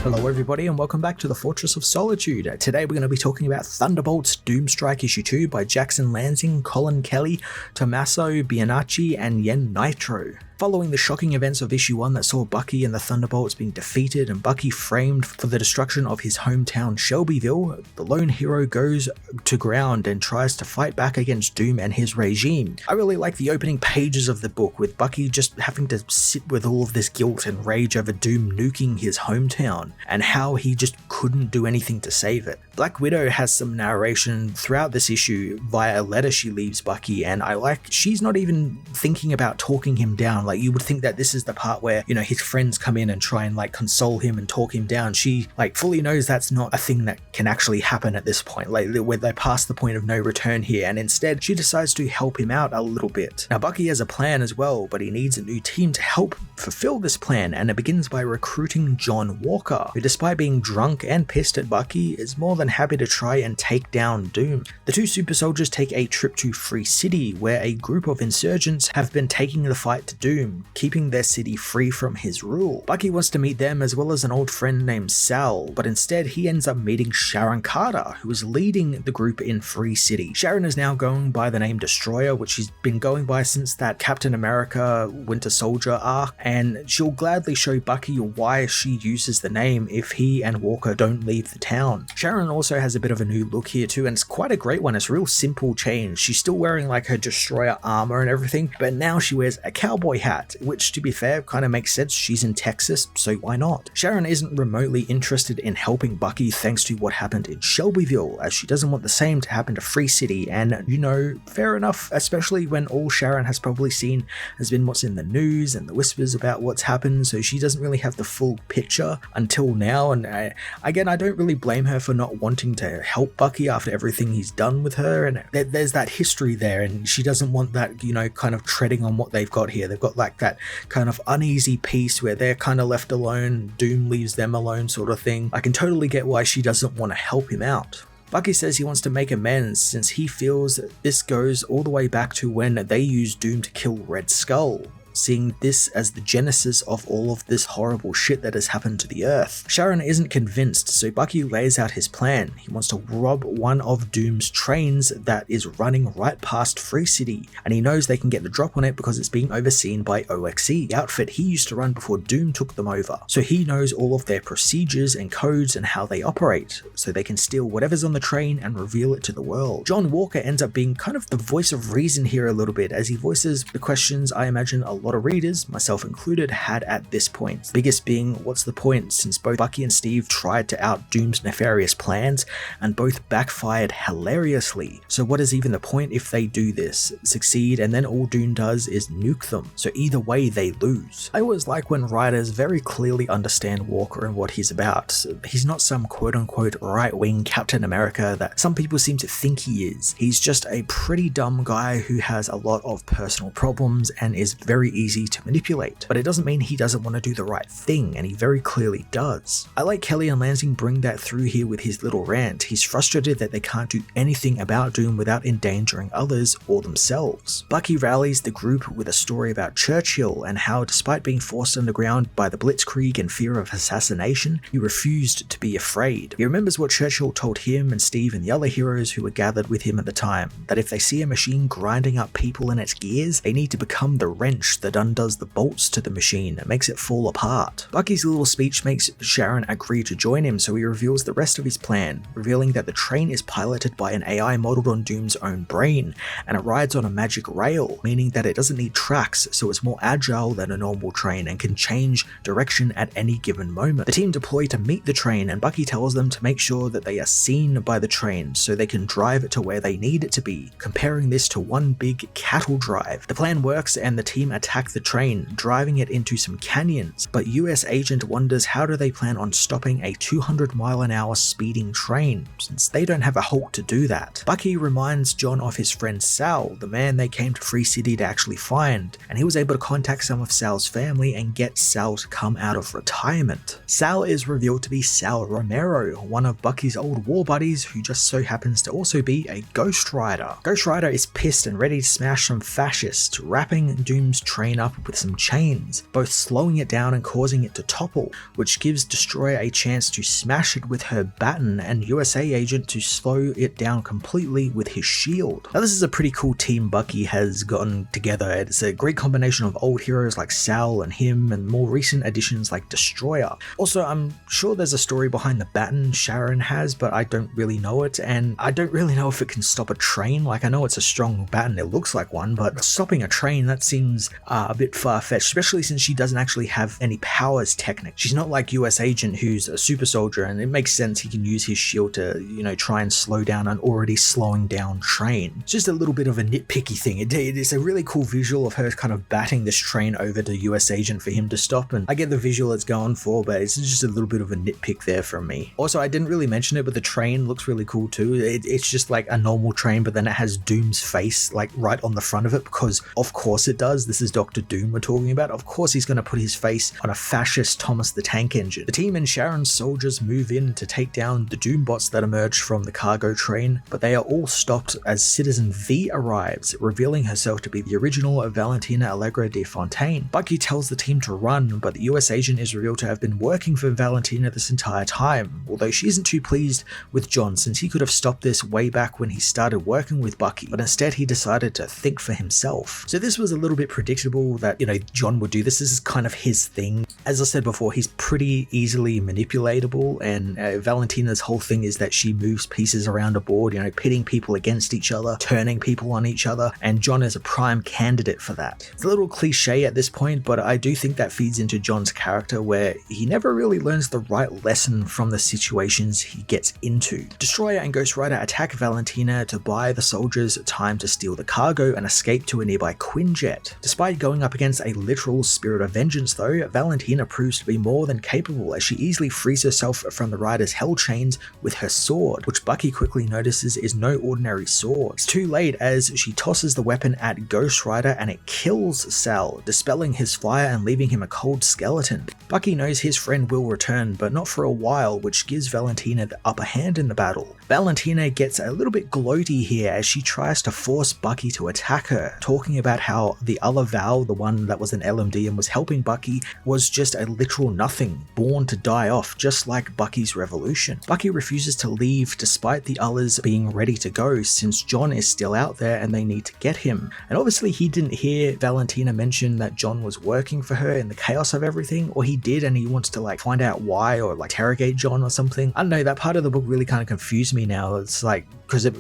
Hello everybody and welcome back to the Fortress of Solitude. Today we're going to be talking about Thunderbolts Doomstrike issue 2 by Jackson Lansing, Colin Kelly, Tommaso Bianacci and Yen Nitro. Following the shocking events of issue 1 that saw Bucky and the Thunderbolts being defeated and Bucky framed for the destruction of his hometown Shelbyville, the lone hero goes to ground and tries to fight back against Doom and his regime. I really like the opening pages of the book, with Bucky just having to sit with all of this guilt and rage over Doom nuking his hometown, and how he just couldn't do anything to save it. Black Widow has some narration throughout this issue via a letter she leaves Bucky, and I like she's not even thinking about talking him down. Like, you would think that this is the part where, you know, his friends come in and try and like console him and talk him down. She like fully knows that's not a thing that can actually happen at this point, like where they pass the point of no return here, and instead she decides to help him out a little bit. Now Bucky has a plan as well, but he needs a new team to help fulfill this plan, and it begins by recruiting John Walker, who despite being drunk and pissed at Bucky is more than happy to try and take down Doom. The two super soldiers take a trip to Free City, where a group of insurgents have been taking the fight to Doom, keeping their city free from his rule. Bucky wants to meet them as well as an old friend named Sal, but instead he ends up meeting Sharon Carter, who is leading the group in Free City. Sharon is now going by the name Destroyer, which she's been going by since that Captain America Winter Soldier arc, and she'll gladly show Bucky why she uses the name if he and Walker don't leave the town. Sharon also has a bit of a new look here too, and it's quite a great one. It's a real simple change. She's still wearing like her Destroyer armor and everything, but now she wears a cowboy hat, which to be fair kind of makes sense. She's in Texas, so why not? Sharon isn't remotely interested in helping Bucky thanks to what happened in Shelbyville, as she doesn't want the same to happen to Free City, and you know, fair enough, especially when all Sharon has probably seen has been what's in the news and the whispers about what's happened, so she doesn't really have the full picture until now. And again, I don't really blame her for not wanting to help Bucky after everything he's done with her, and there's that history there, and she doesn't want that, you know, kind of treading on what they've got here. They've got like that kind of uneasy peace where they're kind of left alone, Doom leaves them alone sort of thing. I can totally get why she doesn't want to help him out. Bucky says he wants to make amends since he feels that this goes all the way back to when they used Doom to kill Red Skull, seeing this as the genesis of all of this horrible shit that has happened to the Earth. Sharon isn't convinced, so Bucky lays out his plan. He wants to rob one of Doom's trains that is running right past Free City, and he knows they can get the drop on it because it's being overseen by OXE, the outfit he used to run before Doom took them over. So he knows all of their procedures and codes and how they operate, so they can steal whatever's on the train and reveal it to the world. John Walker ends up being kind of the voice of reason here a little bit, as he voices the questions I imagine a lot of readers, myself included, had at this point. The biggest being, what's the point, since both Bucky and Steve tried to out Doom's nefarious plans and both backfired hilariously. So what is even the point if they do this, succeed, and then all Doom does is nuke them? So either way they lose. I always like when writers very clearly understand Walker and what he's about. He's not some quote-unquote right-wing Captain America that some people seem to think he is. He's just a pretty dumb guy who has a lot of personal problems and is very easy to manipulate, but it doesn't mean he doesn't want to do the right thing, and he very clearly does. I like Kelly and Lansing bring that through here with his little rant. He's frustrated that they can't do anything about Doom without endangering others or themselves. Bucky rallies the group with a story about Churchill and how, despite being forced underground by the Blitzkrieg and fear of assassination, he refused to be afraid. He remembers what Churchill told him and Steve and the other heroes who were gathered with him at the time, that if they see a machine grinding up people in its gears, they need to become the wrench that undoes the bolts to the machine and makes it fall apart. Bucky's little speech makes Sharon agree to join him, so he reveals the rest of his plan, revealing that the train is piloted by an AI modeled on Doom's own brain, and it rides on a magic rail, meaning that it doesn't need tracks, so it's more agile than a normal train and can change direction at any given moment. The team deploy to meet the train, and Bucky tells them to make sure that they are seen by the train so they can drive it to where they need it to be, comparing this to one big cattle drive. The plan works and the team attack the train, driving it into some canyons, but US agent wonders how do they plan on stopping a 200-mile-an-hour speeding train, since they don't have a Hulk to do that. Bucky reminds John of his friend Sal, the man they came to Free City to actually find, and he was able to contact some of Sal's family and get Sal to come out of retirement. Sal is revealed to be Sal Romero, one of Bucky's old war buddies who just so happens to also be a Ghost Rider. Ghost Rider is pissed and ready to smash some fascists, wrapping Doom's train train up with some chains, both slowing it down and causing it to topple, which gives Destroyer a chance to smash it with her baton and USA Agent to slow it down completely with his shield. Now this is a pretty cool team Bucky has gotten together. It's a great combination of old heroes like Sal and him, and more recent additions like Destroyer. Also, I'm sure there's a story behind the baton Sharon has, but I don't really know it, and I don't really know if it can stop a train. Like, I know it's a strong baton, it looks like one, but stopping a train, that seems a bit far-fetched, especially since she doesn't actually have any powers technically. She's not like US Agent, who's a super soldier, and it makes sense he can use his shield to, try and slow down an already slowing down train. It's just a little bit of a nitpicky thing. It's a really cool visual of her kind of batting this train over to US Agent for him to stop, and I get the visual it's going for, but it's just a little bit of a nitpick there from me. Also, I didn't really mention it, but the train looks really cool too. It's just like a normal train, but then it has Doom's face like right on the front of it, because of course it does. This is Dr. Doom we're talking about. Of course he's going to put his face on a fascist Thomas the Tank Engine. The team and Sharon's soldiers move in to take down the Doombots that emerge from the cargo train, but they are all stopped as Citizen V arrives, revealing herself to be the original Valentina Allegra de Fontaine. Bucky tells the team to run, but the US Agent is revealed to have been working for Valentina this entire time, although she isn't too pleased with John since he could have stopped this way back when he started working with Bucky, but instead he decided to think for himself. So this was a little bit predictable that, John would do this. This is kind of his thing. As I said before, he's pretty easily manipulatable, and Valentina's whole thing is that she moves pieces around a board, pitting people against each other, turning people on each other, and John is a prime candidate for that. It's a little cliche at this point, but I do think that feeds into John's character, where he never really learns the right lesson from the situations he gets into. Destroyer and Ghost Rider attack Valentina to buy the soldiers time to steal the cargo and escape to a nearby Quinjet. Despite going up against a literal spirit of vengeance though, Valentina proves to be more than capable as she easily frees herself from the Rider's hell chains with her sword, which Bucky quickly notices is no ordinary sword. It's too late as she tosses the weapon at Ghost Rider and it kills Sal, dispelling his fire and leaving him a cold skeleton. Bucky knows his friend will return, but not for a while, which gives Valentina the upper hand in the battle. Valentina gets a little bit gloaty here as she tries to force Bucky to attack her, talking about how the other Val, the one that was an LMD and was helping Bucky, was just a literal nothing, born to die off, just like Bucky's revolution. Bucky refuses to leave despite the others being ready to go, since John is still out there and they need to get him. And obviously he didn't hear Valentina mention that John was working for her in the chaos of everything, or he did and he wants to find out why, or interrogate John or something. I don't know, that part of the book really kind of confused me now. It's because it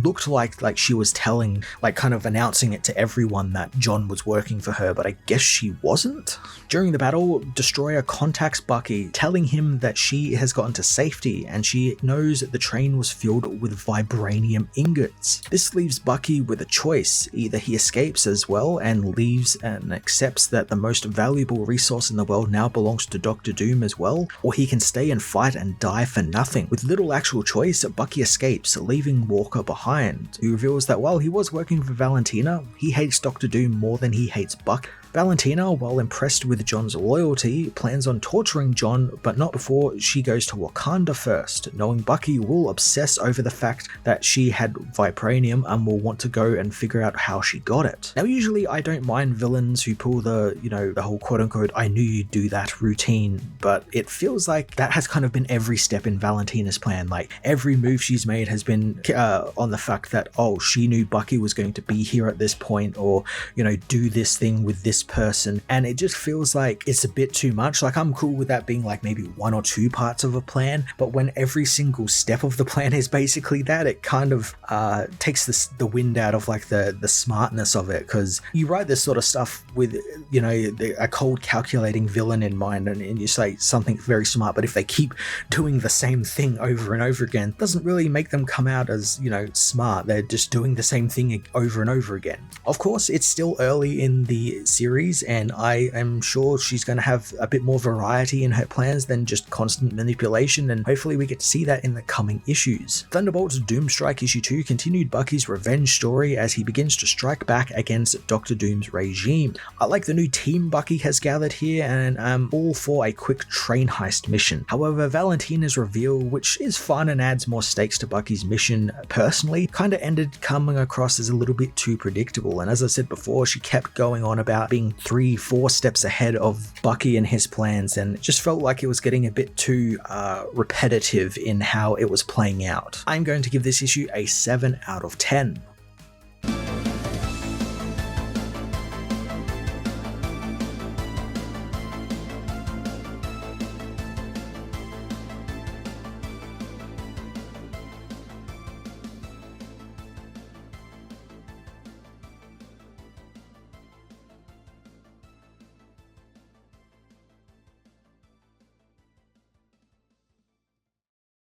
looked like she was telling, kind of announcing it to everyone that John was working for her, but I guess she wasn't. During the battle, Destroyer contacts Bucky, telling him that she has gotten to safety and she knows the train was filled with vibranium ingots. This leaves Bucky with a choice. Either he escapes as well and leaves and accepts that the most valuable resource in the world now belongs to Dr. Doom as well, or he can stay and fight and die for nothing. With little actual choice, Bucky escapes, leaving Walker behind, who reveals that while he was working for Valentina, he hates Dr. Doom more than he hates Bucky. Valentina, while impressed with John's loyalty, plans on torturing John, but not before she goes to Wakanda first, knowing Bucky will obsess over the fact that she had vibranium and will want to go and figure out how she got it. Now usually I don't mind villains who pull the, the whole quote-unquote I knew you'd do that routine, but it feels like that has kind of been every step in Valentina's plan. Every move she's made has been on the fact that, oh, she knew Bucky was going to be here at this point, or, do this thing with this person, and it just feels like it's a bit too much. I'm cool with that being maybe one or two parts of a plan, but when every single step of the plan is basically that, it kind of takes the wind out of the smartness of it, because you write this sort of stuff with a cold calculating villain in mind, and you say something very smart, but if they keep doing the same thing over and over again, it doesn't really make them come out as smart. They're just doing the same thing over and over again. Of course, it's still early in the series, and I am sure she's going to have a bit more variety in her plans than just constant manipulation, and hopefully we get to see that in the coming issues. Thunderbolts Doomstrike issue 2 continued Bucky's revenge story as he begins to strike back against Dr. Doom's regime. I like the new team Bucky has gathered here, and I'm all for a quick train heist mission. However, Valentina's reveal, which is fun and adds more stakes to Bucky's mission, mission personally kind of ended coming across as a little bit too predictable. And as I said before, she kept going on about being 3-4 steps ahead of Bucky and his plans, and it just felt like it was getting a bit too repetitive in how it was playing out. I'm going to give this issue a 7 out of 10.